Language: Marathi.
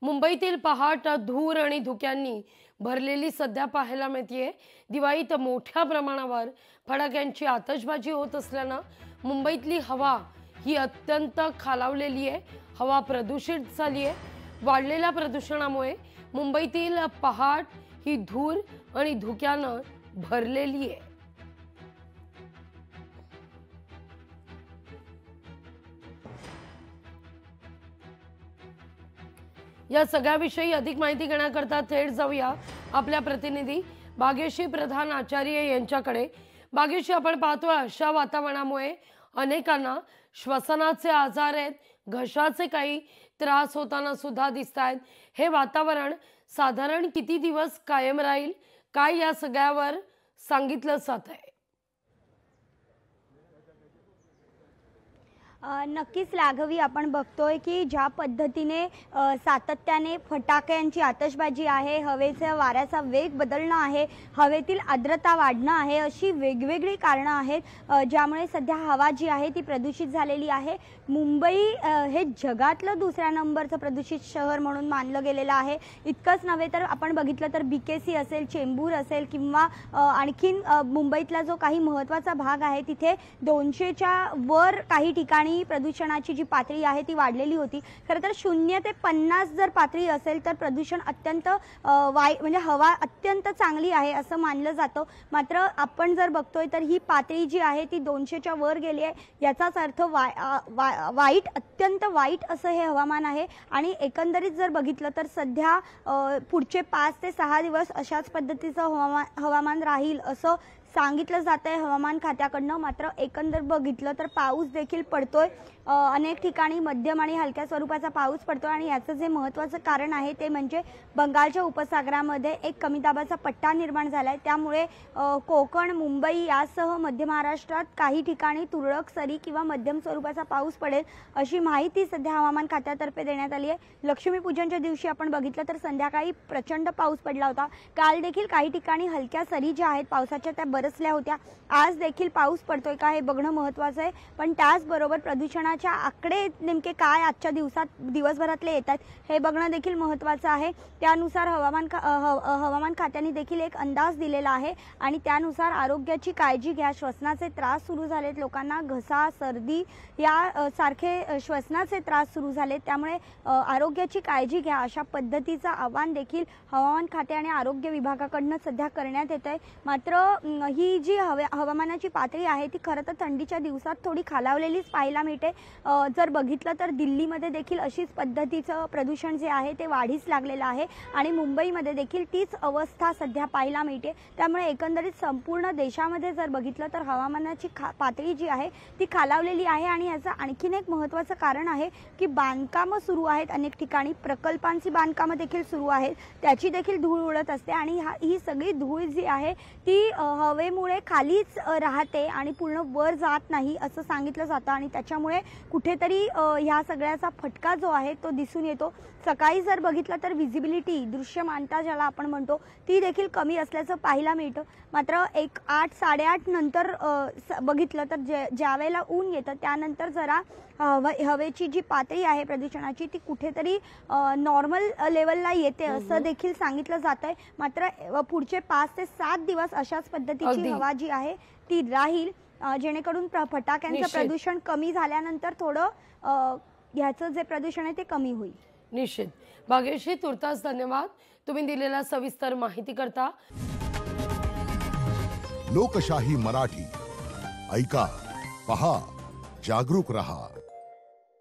मुंबईतील पहाट धूर आणि धुक्यांनी भरलेली सध्या पाहायला मिळते। दिवाळीत मोठ्या प्रमाणावर फटाक्यांची आतषबाजी होत असल्याने मुंबईतली हवा ही अत्यंत खालावलेली आहे। हवा प्रदूषित झाली आहे। वाढलेल्या प्रदूषणामुळे मुंबईतील पहाट ही धूर आणि धुक्याने भरलेली आहे। या सगळ्याविषयी अधिक माहिती घेण्याकरता थेट जाऊया आपल्या प्रतिनिधी भाग्यश्री प्रधान आचार्य यांच्याकडे। भाग्यश्री, आपण पाहतोय अशा वातावरणामुळे अनेकांना श्वसनाचे आजार आहेत, घशाचे काही त्रास होताना सुद्धा दिसतात। हे वातावरण साधारण किती दिवस कायम राहील, काय या सगळ्यावर सांगितलं जात आहे? नक्कीच लाघवी, आपण बघतोय की ज्या पद्धतीने सातत्याने फटाक्यांची आतषबाजी आहे, हवेचा वाऱ्याचा वेग बदलणं आहे, हवेतील आर्द्रता वाढणं आहे, अशी वेगवेगळी कारणं आहेत ज्यामुळे सध्या हवा जी आहे ती प्रदूषित झालेली आहे। मुंबई हे जगातलं दुसऱ्या नंबरचं प्रदूषित शहर म्हणून मानलं गेलेलं आहे। इतकंच नव्हे तर आपण बघितलं तर BKC असेल, चेंबूर असेल किंवा आणखीन मुंबईतला जो काही महत्त्वाचा भाग आहे तिथे 200च्या वर काही ठिकाणी प्रदूषणाची जी पातळी आहे ती वाढलेली होती। खरं तर 0 ते 50 जर पातळी असेल तर प्रदूषण अत्यंत म्हणजे हवा अत्यंत चांगली आहे असं मानलं जातं। मात्र आपण जर बघतोय तर ही पातळी जी आहे ती 200च्या वर गेली आहे। याचाच अर्थ वाईट, अत्यंत वाईट असं हे हवामान आहे। आणि एकंदरीत जर बघितलं तर सध्या पुढचे 5 ते 6 दिवस अशाच पद्धतीचं हवामान राहील असं सांगितलं जात आहे हवामान खात्याकडनं। मात्र एकंदर बघितलं तर पाऊस देखील पडतोय, अनेक ठिकाणी मध्यम आणि हलक्या स्वरूपाचा पाऊस पडतोय। आणि याचं जे महत्त्वाचं कारण आहे ते म्हणजे बंगालच्या उपसागरामध्ये एक कमी दाबाचा पट्टा निर्माण झालाय। त्यामुळे कोकण, मुंबई यासह मध्य महाराष्ट्रात काही ठिकाणी तुरळक सरी किंवा मध्यम स्वरूपाचा पाऊस पडेल अशी माहिती सध्या हवामान खात्यातर्फे देण्यात आली आहे। लक्ष्मीपूजनच्या दिवशी आपण बघितलं तर संध्याकाळी प्रचंड पाऊस पडला होता। काल देखील काही ठिकाणी हलक्या सरी ज्या आहेत पावसाच्या त्या बरसल्या होत्या। आज देखील पाऊस पडतोय का हे बघणं महत्त्वाचं आहे। पण त्याचबरोबर प्रदूषणाच्या आकडे नेमके काय आजच्या दिवसभरातले येतात हे बघणं देखील महत्त्वाचं आहे। त्यानुसार हवामान खात्याने देखील एक अंदाज दिलेला आहे आणि त्यानुसार आरोग्याची काळजी घ्या। श्वसनाचे त्रास सुरू झालेत लोकांना, घसा, सर्दी या सारखे श्वसनाचे त्रास सुरू झालेत, त्यामुळे आरोग्याची काळजी घ्या अशा पद्धतीचं आवाहन देखील हवामान खाते आणि आरोग्य विभागाकडून सध्या करण्यात येत आहे। मात्र ही जी हवामानाची पातळी आहे ती खरं तर थंडीच्या दिवसात थोडी खालावलेलीच पाहायला मिळते। जर बघितलं तर दिल्लीमध्ये देखील अशीच पद्धतीचं प्रदूषण जे आहे ते वाढीस लागलेलं आहे आणि मुंबईमध्ये देखील तीच अवस्था सध्या पाहायला मिळते। त्यामुळे एकंदरीत संपूर्ण देशामध्ये जर बघितलं तर हवामानाची पातळी जी आहे ती खालावलेली आहे। आणि याचं आणखीन एक महत्त्वाचं कारण आहे की बांधकामं सुरू आहेत, अनेक ठिकाणी प्रकल्पांची बांधकामं देखील सुरू आहेत, त्याची देखील धूळ उडत असते आणि ही सगळी धूळ जी आहे ती हवेमुळे खालीच राहते आणि पूर्ण वर जात नाही असं सांगितलं जातं। आणि त्याच्यामुळे कुठेतरी ह्या सगळ्याचा फटका जो आहे तो दिसून येतो। सकाळी जर बघितलं तर विजिबिलिटी, दृश्यमानता ज्याला आपण म्हणतो, ती देखील कमी असल्याचं पाहायला मिळतं। मात्र 8, 8:30 नंतर बघितलं तर ज्यावेळेला ऊन येतं त्यानंतर जरा हवेची जी पातळी आहे प्रदूषणाची ती कुठेतरी नॉर्मल लेवलला येते असं देखील सांगितलं जात आहे। मात्र पुढचे 5 ते 7 दिवस अशाच पद्धतीची हवा जी आहे ती राहील, जेणेकरून फटाक्यांचं प्रदूषण कमी झाल्यानंतर थोडं ह्याचं जे प्रदूषण आहे ते कमी होईल। निश्चित। भाग्यश्री, तुर्तास धन्यवाद तुम्ही दिलेल्या सविस्तर माहिती करता। लोकशाही मराठी ऐका, पहा, जागरूक रहा।